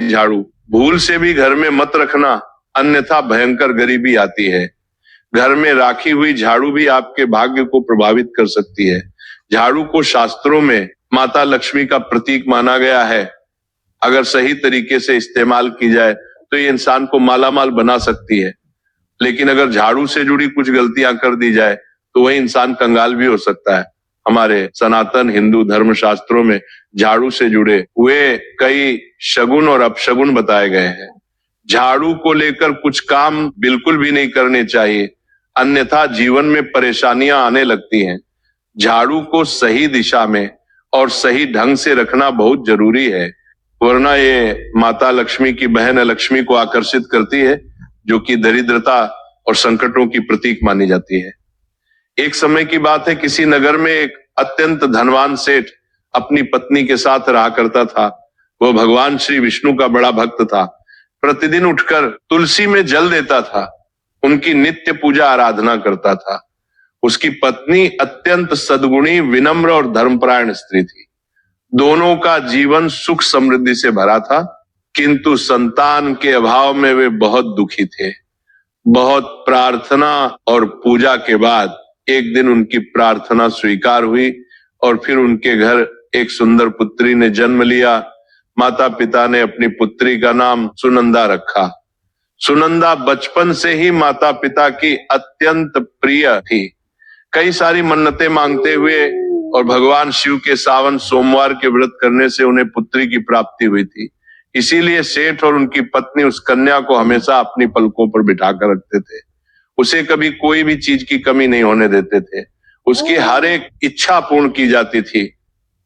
झाड़ू, भूल से भी घर में मत रखना, अन्यथा भयंकर गरीबी आती है। घर में राखी हुई झाड़ू भी आपके भाग्य को प्रभावित कर सकती है। झाड़ू को शास्त्रों में माता लक्ष्मी का प्रतीक माना गया है। अगर सही तरीके से इस्तेमाल की जाए तो ये इंसान को मालामाल बना सकती है, लेकिन अगर झाड़ू से जुड़ी कुछ गलतियां कर दी जाए तो वही इंसान कंगाल भी हो सकता है। हमारे सनातन हिंदू धर्म शास्त्रों में झाड़ू से जुड़े हुए कई शगुन और अपशगुन बताए गए हैं। झाड़ू को लेकर कुछ काम बिल्कुल भी नहीं करने चाहिए, अन्यथा जीवन में परेशानियां आने लगती हैं। झाड़ू को सही दिशा में और सही ढंग से रखना बहुत जरूरी है, वरना ये माता लक्ष्मी की बहन लक्ष्मी को आकर्षित करती है, जो कि दरिद्रता और संकटों की प्रतीक मानी जाती है। एक समय की बात है, किसी नगर में एक अत्यंत धनवान सेठ अपनी पत्नी के साथ रहा करता था। वह भगवान श्री विष्णु का बड़ा भक्त था। प्रतिदिन उठकर तुलसी में जल देता था, उनकी नित्य पूजा आराधना करता था। उसकी पत्नी अत्यंत सद्गुणी, विनम्र और धर्मपरायण स्त्री थी। दोनों का जीवन सुख समृद्धि से भरा था, किंतु संतान के अभाव में वे बहुत दुखी थे। बहुत प्रार्थना और पूजा के बाद एक दिन उनकी प्रार्थना स्वीकार हुई और फिर उनके घर एक सुंदर पुत्री ने जन्म लिया। माता पिता ने अपनी पुत्री का नाम सुनंदा रखा। सुनंदा बचपन से ही माता पिता की अत्यंत प्रिय थी। कई सारी मन्नतें मांगते हुए और भगवान शिव के सावन सोमवार के व्रत करने से उन्हें पुत्री की प्राप्ति हुई थी। इसीलिए सेठ और उनकी पत्नी उस कन्या को हमेशा अपनी पलकों पर बिठाकर रखते थे। उसे कभी कोई भी चीज की कमी नहीं होने देते थे। उसकी हर एक इच्छा पूर्ण की जाती थी,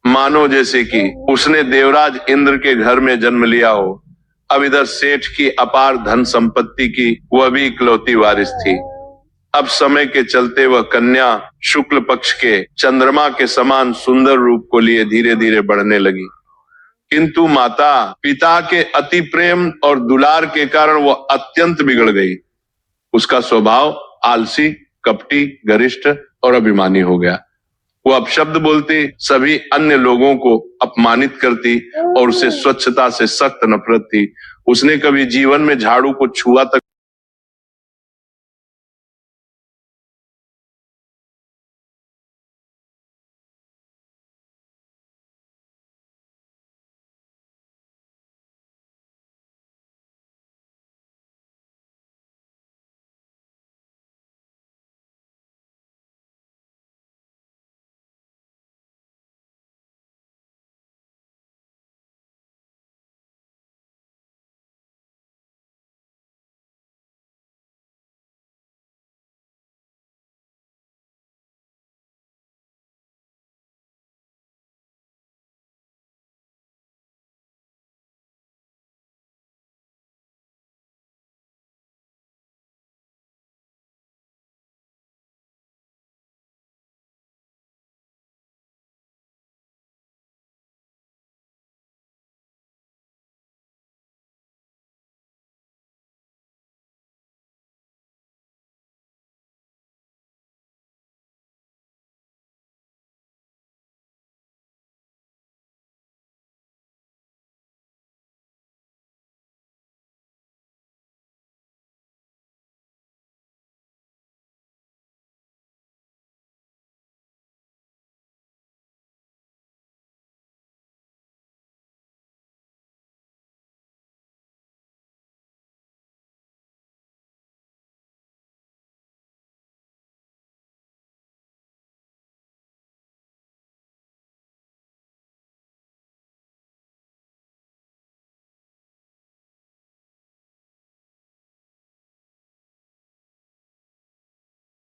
मानो जैसे कि उसने देवराज इंद्र के घर में जन्म लिया हो। अब इधर सेठ की अपार धन संपत्ति की वह भी इकलौती वारिस थी। अब समय के चलते वह कन्या शुक्ल पक्ष के चंद्रमा के समान सुंदर रूप को लिए धीरे धीरे बढ़ने लगी, किंतु माता पिता के अति प्रेम और दुलार के कारण वह अत्यंत बिगड़ गई। उसका स्वभाव आलसी, कपटी, गरिष्ठ और अभिमानी हो गया। वो अपशब्द बोलती, सभी अन्य लोगों को अपमानित करती और उसे स्वच्छता से सख्त नफरत थी। उसने कभी जीवन में झाड़ू को छुआ तक